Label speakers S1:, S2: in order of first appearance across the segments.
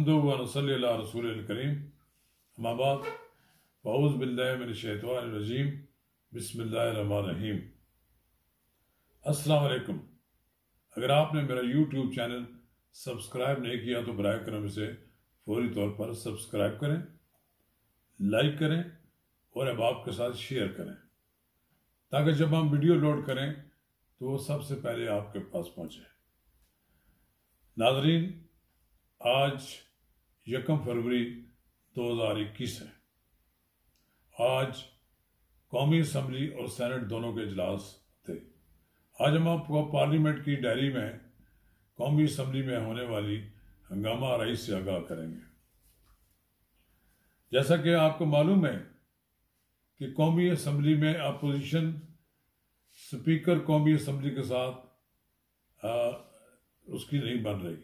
S1: नहमदुहु व नसल्ली अला रसूलिल करीम अम्मा बाद अऊज़ु बिल्लाहि मिनश शैतानिर रजीम बिस्मिल्लाहिर रहमानिर रहीम। अस्सलाम वालेकुम। अगर आपने मेरा YouTube चैनल सब्सक्राइब नहीं किया तो बराए करम इसे फौरी तौर पर सब्सक्राइब करें, लाइक करें और अहबाब के साथ शेयर करें ताकि जब हम वीडियो लोड करें तो वो सबसे पहले आपके पास पहुंचे। नाज़रीन, आज 1 फरवरी 2021 है। आज कौमी असम्बली और सेनेट दोनों के इजलास थे। आज हम आपको पार्लियामेंट की डायरी में कौमी असम्बली में होने वाली हंगामा आराई से आगाह करेंगे। जैसा कि आपको मालूम है कि कौमी असम्बली में अपोजिशन स्पीकर कौमी असम्बली के साथ उसकी नहीं बन रही।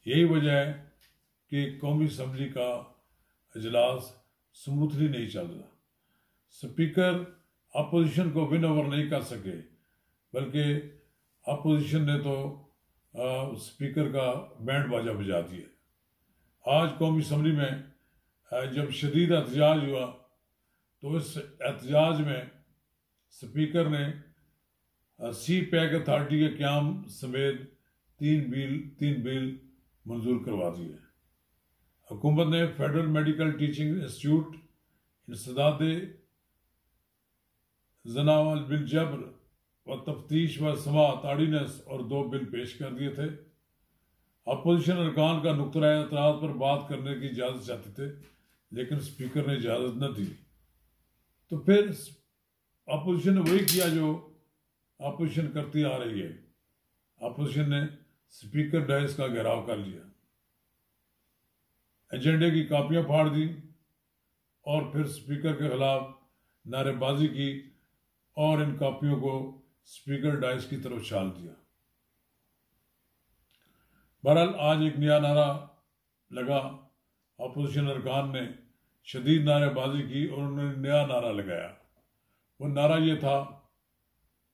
S1: यही वजह है कि कौमी असम्बली का इजलास स्मूथली नहीं चल रहा। स्पीकर अपोजिशन को विन ओवर नहीं कर सके, बल्कि अपोजिशन ने तो स्पीकर का बैंड बाजा बजा दिया। आज कौमी असम्बली में जब शदीद एहतजाज हुआ तो इस एहतजाज में स्पीकर ने सी पैक अथॉरिटी के क़याम समेत तीन बिल मंजूर करवा दिए। हुकूमत ने फेडरल मेडिकल टीचिंग इंस्टीट्यूट इंसदाद ज़नावल बिल जबर व तफ्तीश व समात आर्डीनेंस और 2 बिल पेश कर दिए थे। अपोजिशन अरकान का नुक्ता एतराज़ पर बात करने की इजाज़त चाहते थे, लेकिन स्पीकर ने इजाज़त न दी। तो फिर अपोजिशन ने वही किया जो अपोजिशन करती आ रही है। अपोजिशन ने स्पीकर डायस का घेराव कर लिया, एजेंडे की कापियां फाड़ दी और फिर स्पीकर के खिलाफ नारेबाजी की और इन कापियों को स्पीकर डायस की तरफ उछाल दिया। बहरहाल आज एक नया नारा लगा। अपोजिशन अरकान ने शदीद नारेबाजी की और उन्होंने नया नारा लगाया। वो नारा ये था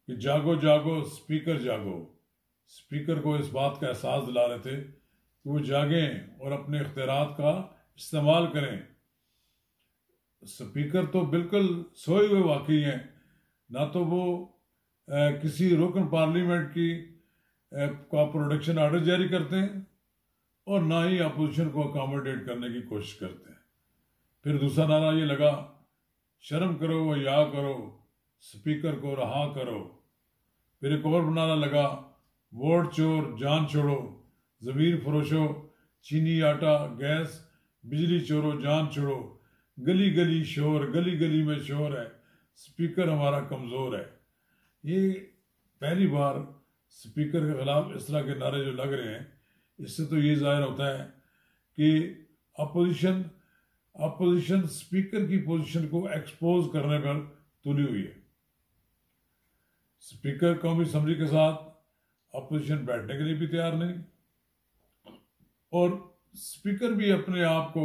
S1: कि जागो जागो स्पीकर जागो। स्पीकर को इस बात का एहसास दिला रहे थे कि वो जागें और अपने इख्तियारात का इस्तेमाल करें। स्पीकर तो बिल्कुल सोए हुए वाकई हैं। ना तो वो किसी रुकन पार्लियामेंट की का प्रोडक्शन आर्डर जारी करते हैं और ना ही अपोजिशन को अकोमोडेट करने की कोशिश करते हैं। फिर दूसरा नारा ये लगा, शर्म करो व या करो, स्पीकर को रहा करो। फिर एक और नारा लगा, वोट चोर जान छोड़ो, ज़मीर फरोशो, चीनी आटा गैस बिजली चोरो जान छोड़ो, गली गली शोर, गली गली में शोर है, स्पीकर हमारा कमज़ोर है। ये पहली बार स्पीकर के खिलाफ इस तरह के नारे जो लग रहे हैं, इससे तो ये जाहिर होता है कि अपोजिशन स्पीकर की पोजीशन को एक्सपोज करने पर तुली हुई है। स्पीकर कौमी असम्बली के साथ अपोजिशन बैठने के लिए भी तैयार नहीं और स्पीकर भी अपने आप को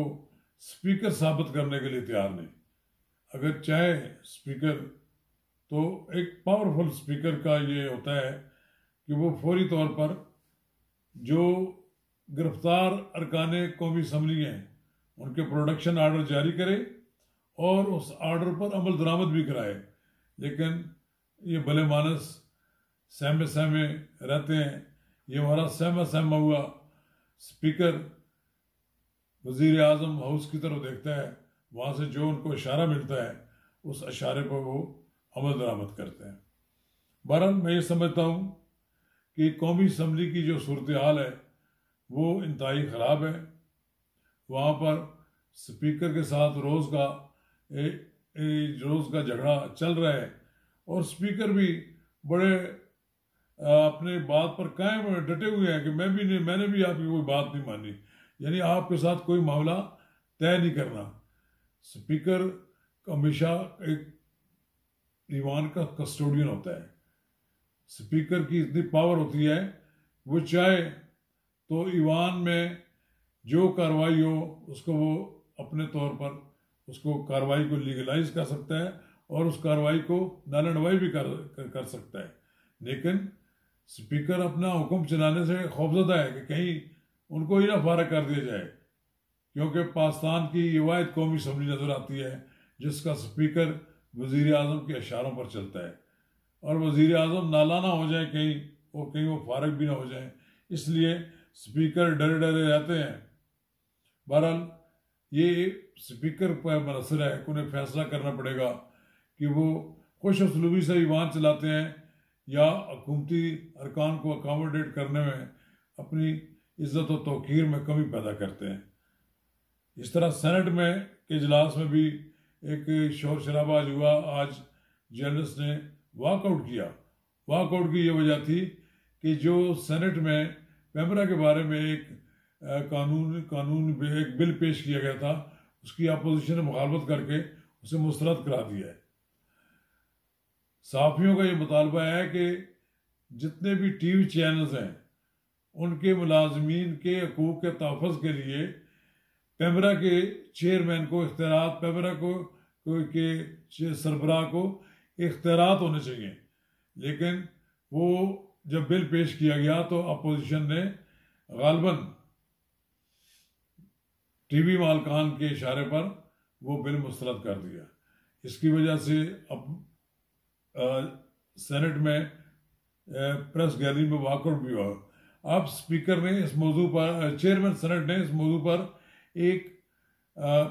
S1: स्पीकर साबित करने के लिए तैयार नहीं। अगर चाहे स्पीकर, तो एक पावरफुल स्पीकर का ये होता है कि वो फौरी तौर पर जो गिरफ्तार अरकाने कौमी असम्बली हैं उनके प्रोडक्शन आर्डर जारी करे और उस आर्डर पर अमल दरामद भी कराए। लेकिन ये भले मानस सहमे सहमे रहते हैं। ये हमारा सहमा सहमा हुआ स्पीकर वज़ीर आज़म हाउस की तरफ देखता है, वहाँ से जो उनको इशारा मिलता है उस इशारे पर वो अमल दरामद करते हैं। बहरहाल मैं ये समझता हूँ कि कौमी असम्बली की जो सूरत हाल है वो इंतहाई ख़राब है। वहाँ पर स्पीकर के साथ रोज़ का झगड़ा चल रहा है और स्पीकर भी बड़े अपने बात पर कायम डटे हुए हैं कि मैंने भी आपकी कोई बात नहीं मानी। यानी आपके साथ कोई मामला तय नहीं करना। स्पीकर हमेशा एक ईवान का कस्टोडियन होता है। स्पीकर की इतनी पावर होती है, वो चाहे तो ईवान में जो कार्रवाई हो उसको वो अपने तौर पर उसको कार्रवाई को लीगलाइज कर सकता है और उस कार्रवाई को नालनवाई भी कर सकता है। लेकिन स्पीकर अपना हुक्म चलाने से खौफजदा है कि कहीं उनको ही ना फारग कर दिया जाए, क्योंकि पाकिस्तान की ये वाहिद कौमी असम्बली नज़र आती है जिसका स्पीकर वज़ीर आज़म के इशारों पर चलता है, और वज़ीर आज़म नालाना हो जाए कहीं, और कहीं वो फारग भी ना हो जाए, इसलिए स्पीकर डरे डरे रहते हैं। बहरहाल ये स्पीकर पर मनसर है कि उन्हें फैसला करना पड़ेगा कि वो खुश उसलूबी से ईवान चलाते हैं या हुकूमती अरकान को अकोमोडेट करने में अपनी इज्जत और तौक़ीर में कमी पैदा करते हैं। इस तरह सेनेट में के इजलास में भी एक शोर शराबा हुआ। आज जर्नलिस्ट ने वॉकआउट किया। वॉकआउट की ये वजह थी कि जो सेनेट में पेमरा के बारे में एक एक बिल पेश किया गया था, उसकी अपोजिशन ने मुखालफत करके उसे मुस्तरद करा दिया है। सहाफ़ियों का ये मुतालबा है कि जितने भी टीवी चैनल्स हैं उनके मुलाजमीन के हकूक़ के तहफ़्फ़ुज़ के लिए पेमरा के चेयरमैन को इख्तियारात, पेमरा के सरबराह को इख्तियारात होने चाहिए। लेकिन वो जब बिल पेश किया गया तो अपोजिशन ने गालबन टीवी मालकान के इशारे पर वो बिल मुस्तरद कर दिया। इसकी वजह से अब सेनेट में प्रेस गैलरी में वॉकआउट भी हुआ। अब स्पीकर ने इस मौजू पर, चेयरमैन सेनेट ने इस मौजू पर एक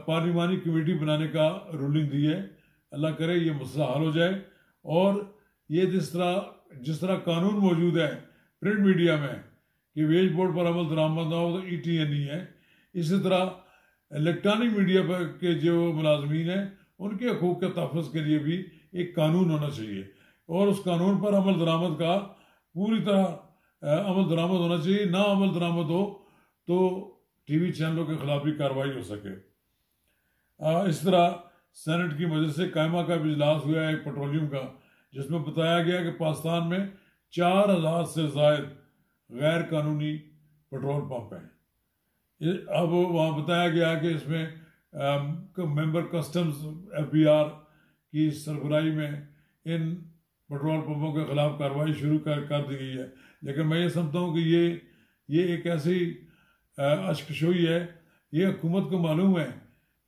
S1: पार्लिमानी कमेटी बनाने का रूलिंग दी है। अल्लाह करे ये मसला हल हो जाए, और ये जिस तरह कानून मौजूद है प्रिंट मीडिया में कि वेज बोर्ड पर अमल दरामद ना हो तो ETN नहीं है, इसी तरह इलेक्ट्रॉनिक मीडिया पर के जो मुलाजमीन हैं उनके हकूक़ के तहफ़्फ़ुज़ के लिए भी एक कानून होना चाहिए, और उस कानून पर अमल दरामद का पूरी तरह अमल दरामद होना चाहिए। ना अमल दरामद हो तो टीवी चैनलों के खिलाफ भी कार्रवाई हो सके। इस तरह सेनेट की मजलिस कायमा का भी इजलास हुआ है पेट्रोलियम का, जिसमें बताया गया कि पाकिस्तान में 4000 से ज़ायद गैर कानूनी पेट्रोल पंप हैं। अब वहाँ बताया गया कि इसमें मेंबर कस्टम्स FBR की सरबराही में इन पेट्रोल पंपों के खिलाफ कार्रवाई शुरू कर दी गई है। लेकिन मैं ये समझता हूँ कि ये एक ऐसी अशकशोई है। ये हुकूमत को मालूम है,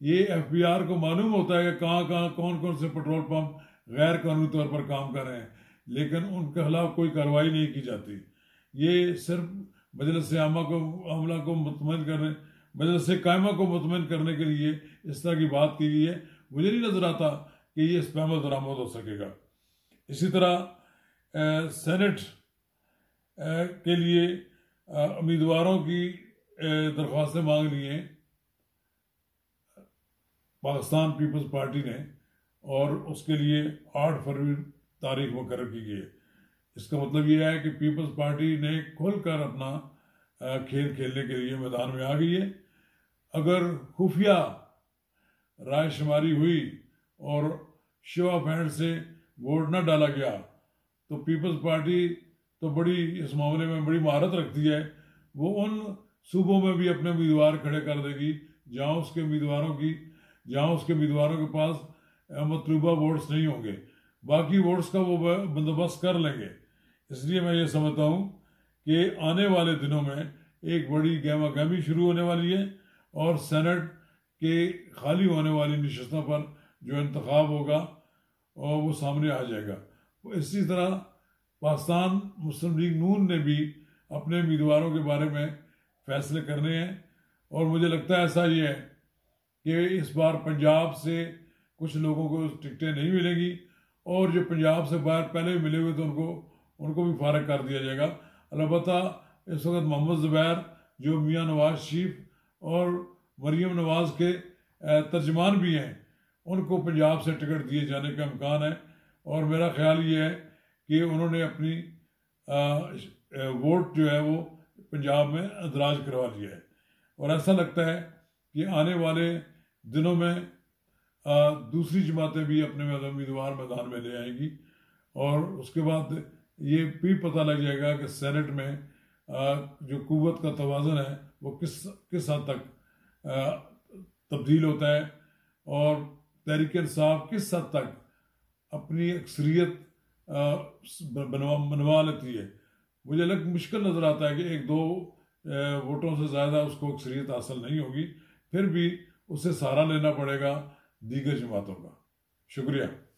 S1: ये FBR को मालूम होता है कि कहाँ कौन कौन से पेट्रोल पंप गैर कानूनी तौर पर काम कर रहे हैं, लेकिन उनके खिलाफ कोई कार्रवाई नहीं की जाती। ये सिर्फ मजलिस आमा को अमला को मुतमईन करने, मजलिस कायमा को मुतमईन करने के लिए इस तरह की बात की गई है। मुझे नहीं नजर आता कि ये इस पर अमल दरामद हो सकेगा। इसी तरह सेनेट के लिए उम्मीदवारों की दरख्वास्तें मांग ली हैं पाकिस्तान पीपल्स पार्टी ने, और उसके लिए 8 फरवरी तारीख मुकर्रर की गई है। इसका मतलब यह है कि पीपल्स पार्टी ने खुलकर अपना खेल खेलने के लिए मैदान में आ गई है। अगर खुफिया रायशुमारी हुई और शो ऑफ हैंड से वोट न डाला गया तो पीपल्स पार्टी तो बड़ी इस मामले में बड़ी महारत रखती है। वो उन सूबों में भी अपने उम्मीदवार खड़े कर देगी जहाँ उसके उम्मीदवारों के पास मतलूबा वोट्स नहीं होंगे, बाकी वोट्स का वो बंदोबस्त कर लेंगे। इसलिए मैं ये समझता हूँ कि आने वाले दिनों में एक बड़ी गहमा गहमी शुरू होने वाली है, और सेनेट के खाली होने वाली नशस्तों पर जो इंतखाब होगा और वो सामने आ जाएगा। इसी तरह पाकिस्तान मुस्लिम लीग नून ने भी अपने उम्मीदवारों के बारे में फैसले करने हैं, और मुझे लगता है ऐसा ही है कि इस बार पंजाब से कुछ लोगों को टिकटें नहीं मिलेगी, और जो पंजाब से बाहर पहले मिले हुए थे उनको भी फारग कर दिया जाएगा। अलबत्ता इस वक्त मोहम्मद ज़ुबैर जो मियाँ नवाज शरीफ और मरीम नवाज के तर्जमान भी हैं, उनको पंजाब से टिकट दिए जाने का इम्कान है। और मेरा ख्याल ये है कि उन्होंने अपनी वोट जो है वो पंजाब में अंदराज करवा लिया है, और ऐसा लगता है कि आने वाले दिनों में दूसरी जमातें भी अपने उम्मीदवार मैदान में ले आएंगी, और उसके बाद ये भी पता लग जाएगा कि सेनेट में जो कुव्वत का तवाज़ुन है वो किस हद तक तब्दील होता है, और तहरीक इंसाफ किस हद तक अपनी अक्सरियत बनवा लेती है। मुझे मुश्किल नज़र आता है कि 1-2 वोटों से ज़्यादा उसको अक्सरियत हासिल नहीं होगी। फिर भी उसे सहारा लेना पड़ेगा दीगर जमातों का। शुक्रिया।